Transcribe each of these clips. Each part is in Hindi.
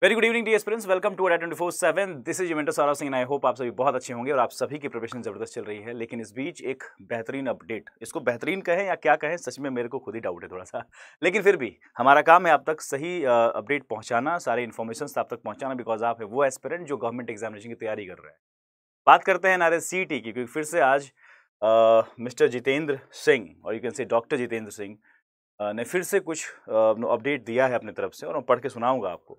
Very good evening the aspirants, welcome to Adda 24/7। This is यूवेंटस सौरभ सिंह। आई होप आप सभी बहुत अच्छे होंगे और आप सभी की प्रिपरेशन जबरदस्त चल रही है। लेकिन इस बीच एक बेहतरीन अपडेट, इसको बेहतरीन कहें या क्या कहें, सच में मेरे को खुद ही डाउट है थोड़ा सा। लेकिन फिर भी हमारा काम है आप तक सही अपडेट पहुंचाना, सारे इन्फॉर्मेशन आप तक पहुंचाना, बिकॉज आप है वो एस्पिरेंट जो गवर्नमेंट एग्जामिनेशन की तैयारी कर रहे हैं। बात करते हैं नारे सीटी की, क्योंकि फिर से आज मिस्टर जितेंद्र सिंह और यू कैन से डॉक्टर जितेंद्र सिंह ने फिर से कुछ अपडेट दिया है अपनी तरफ से, और मैं पढ़ के सुनाऊंगा आपको।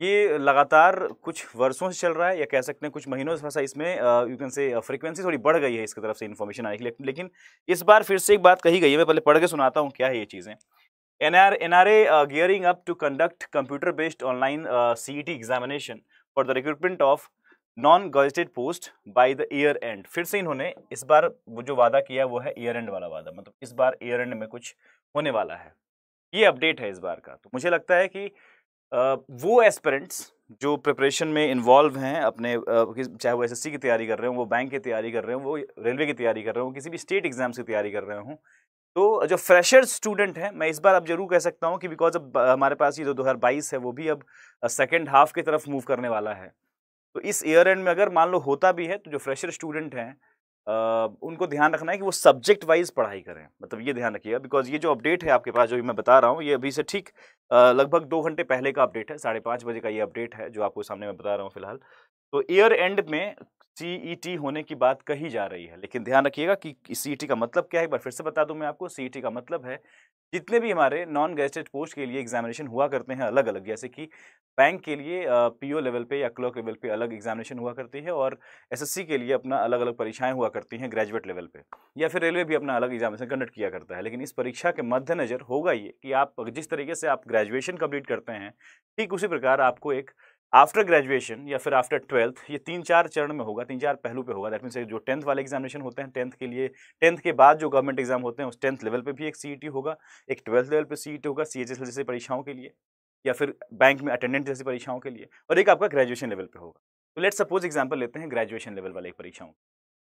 ये लगातार कुछ वर्षों से चल रहा है, या कह सकते हैं कुछ महीनों से, इसमें यू कैन से फ्रीक्वेंसी थोड़ी बढ़ गई है इसकी तरफ से इन्फॉर्मेशन आने के लिए। लेकिन इस बार फिर से एक बात कही गई है, मैं पहले पढ़ के सुनाता हूँ क्या है ये चीज़ें। NRA gearing up to conduct computer based online CET examination for the recruitment of non gazetted post by the year end. फिर से इन्होंने इस बार वो जो वादा किया वो है ईयर एंड वाला वादा, मतलब इस बार ईयर एंड में कुछ होने वाला है। ये अपडेट है इस बार का। तो मुझे लगता है कि वो एस्पिरेंट्स जो प्रिपरेशन में इन्वॉल्व हैं अपने, चाहे वो एसएससी की तैयारी कर रहे हो, वो बैंक की तैयारी कर रहे हो, वो रेलवे की तैयारी कर रहे हो, किसी भी स्टेट एग्जाम्स की तैयारी कर रहे हो, तो जो फ्रेशर स्टूडेंट हैं, मैं इस बार अब जरूर कह सकता हूँ कि बिकॉज अब हमारे पास ये जो 2022 है वो भी अब सेकेंड हाफ की तरफ मूव करने वाला है। तो इस ईयर एंड में अगर मान लो होता भी है, तो जो फ्रेशर स्टूडेंट हैं उनको ध्यान रखना है कि वो सब्जेक्ट वाइज पढ़ाई करें। मतलब ये ध्यान रखिएगा, बिकॉज ये जो अपडेट है आपके पास, जो मैं बता रहा हूँ, ये अभी से ठीक लगभग 2 घंटे पहले का अपडेट है। 5:30 बजे का ये अपडेट है जो आपको सामने मैं बता रहा हूँ फिलहाल। तो ईयर एंड में सीईटी होने की बात कही जा रही है, लेकिन ध्यान रखिएगा कि सीईटी का मतलब क्या है। एक बार फिर से बता दूं मैं आपको, सीईटी का मतलब है जितने भी हमारे नॉन गैजेटेड पोस्ट के लिए एग्जामिनेशन हुआ करते हैं अलग अलग, जैसे कि बैंक के लिए पीओ लेवल पे या क्लर्क लेवल पे अलग एग्जामिनेशन हुआ करती है, और एसएससी के लिए अपना अलग अलग परीक्षाएं हुआ करती हैं ग्रेजुएट लेवल पे, या फिर रेलवे भी अपना अलग एग्जामिनेशन कंडक्ट किया करता है। लेकिन इस परीक्षा के मद्देनजर होगा ये कि आप जिस तरीके से आप ग्रेजुएशन कंप्लीट करते हैं, ठीक उसी प्रकार आपको एक आफ्टर ग्रेजुएशन या फिर आफ्टर 12th, ये 3-4 चरण में होगा, 3-4 पहलू पे होगा। दैट मीन्स जो 10th वाले एग्जामिनेशन होते हैं, 10th के लिए, 10th के बाद जो गवर्नमेंट एग्जाम होते हैं उस 10th लेवल पे भी एक सीईटी होगा, एक 12th लेवल पे सीईटी होगा सीएचएस जैसे परीक्षाओं के लिए, या फिर बैंक में अटेंडेंट जैसी परीक्षाओं के लिए, और एक आपका ग्रेजुएशन लेवल पे होगा। तो लेट्स सपोज एग्जाम्पल लेते हैं ग्रेजुएशन लेवल वाले परीक्षाओं।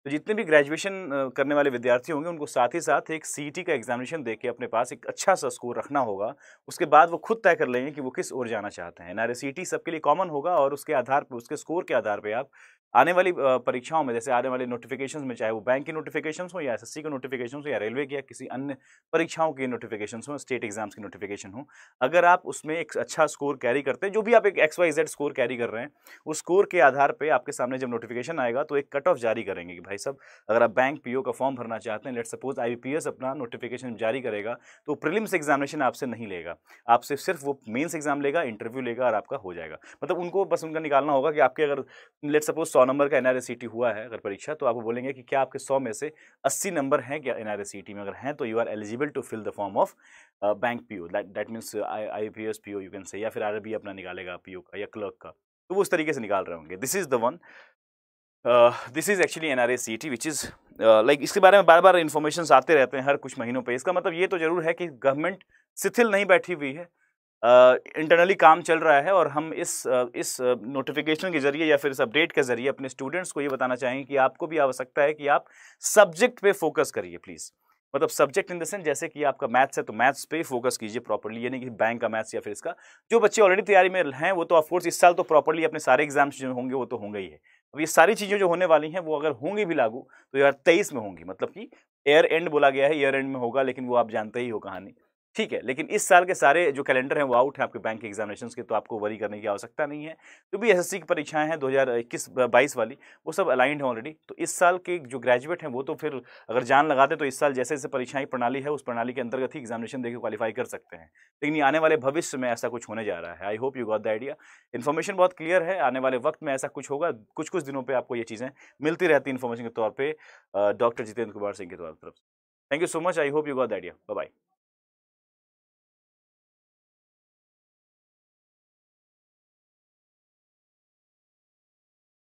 तो जितने भी ग्रेजुएशन करने वाले विद्यार्थी होंगे, उनको साथ ही साथ एक सीईटी का एग्जामिनेशन देके अपने पास एक अच्छा सा स्कोर रखना होगा। उसके बाद वो खुद तय कर लेंगे कि वो किस ओर जाना चाहते हैं। एनआरए सीईटी सबके लिए कॉमन होगा, और उसके आधार पर, उसके स्कोर के आधार पे आप आने वाली परीक्षाओं में, जैसे आने वाले नोटिफिकेशंस में, चाहे वो बैंक की नोटिफिकेशंस हो, या एसएससी के नोटिफिकेशंस हो, या रेलवे की, या किसी अन्य परीक्षाओं की नोटिफिकेशंस हो, स्टेट एग्जाम्स की नोटिफिकेशन हो, अगर आप उसमें एक अच्छा स्कोर कैरी करते हैं, जो भी आप एक XYZ स्कोर कैरी कर रहे हैं, उस स्कोर के आधार पे आपके सामने जब नोटिफिकेशन आएगा तो एक कट ऑफ जारी करेंगे कि भाई साहब, अगर आप बैंक पीओ का फॉर्म भरना चाहते हैं, लेट्स सपोज आईबीपीएस अपना नोटिफिकेशन जारी करेगा, तो प्रीलिम्स एग्जामिनेशन आपसे नहीं लेगा, आपसे सिर्फ वो मेंस एग्जाम लेगा, इंटरव्यू लेगा, और आपका हो जाएगा। मतलब उनको बस उनका निकालना होगा कि आपके, अगर लेट्स सपोज 100 नंबर का एनआरए सीटी हुआ है अगर परीक्षा, तो आपको बोलेंगे कि क्या आपके 100 में से 80 नंबर हैं क्या एनआरए सीटी में, अगर हैं तो you are eligible to fill the form of bank PO, that means IPS PO you can say, या फिर आरबी अपना निकालेगा पीओ का या क्लर्क का। तो वो उस तरीके से निकाल रहे होंगे। This is the one, this is actually NRA सीटी विच इज लाइक, इसके बारे में बार बार इन्फॉर्मेशन आते रहते हैं हर कुछ महीनों पे। इसका मतलब ये तो जरूर है कि गवर्नमेंट शिथिल नहीं बैठी हुई है, इंटरनली काम चल रहा है, और हम इस नोटिफिकेशन के जरिए या फिर इस अपडेट के जरिए अपने स्टूडेंट्स को ये बताना चाहेंगे कि आपको भी आवश्यकता है कि आप सब्जेक्ट पे फोकस करिए प्लीज़। मतलब सब्जेक्ट इन द सेंस, जैसे कि आपका मैथ्स है तो मैथ्स पे फोकस कीजिए प्रॉपर्ली, ये नहीं कि बैंक का मैथ्स या फिर इसका। जो बच्चे ऑलरेडी तैयारी में हैं वो तो ऑफकोर्स इस साल तो प्रॉपर्ली अपने सारे एग्जाम्स जो होंगे वो तो होंगे ही है। अब ये सारी चीज़ें जो होने वाली हैं वो अगर होंगी भी लागू, तो यार 23 में होंगी। मतलब कि ईयर एंड बोला गया है, ईयर एंड में होगा, लेकिन वो आप जानते ही हो कहानी, ठीक है। लेकिन इस साल के सारे जो कैलेंडर हैं वो आउट है आपके बैंक के एग्जामिनेशंस के, तो आपको वरी करने की आवश्यकता नहीं है। जो भी एसएससी की परीक्षाएं हैं 2021-22 वाली, वो सब अलाइंड हैं ऑलरेडी। तो इस साल के जो ग्रेजुएट हैं वो तो फिर अगर जान लगा दे तो इस साल जैसे जैसे परीक्षाएं प्रणाली है उस प्रणाली के अंतर्गत ही एग्जामिनेशन देकर क्वालिफाई कर सकते हैं। लेकिन ये आने वाले भविष्य में ऐसा कुछ होने जा रहा है। आई hope you got the idea. Information बहुत क्लियर है, आने वाले वक्त में ऐसा कुछ होगा। कुछ कुछ दिनों पर आपको ये चीज़ें मिलती रहती इन्फॉर्मेशन के तौर पर डॉक्टर जितेंद्र कुमार सिंह की तरफ से। Thank you so much. I hope you got the idea. Bye bye.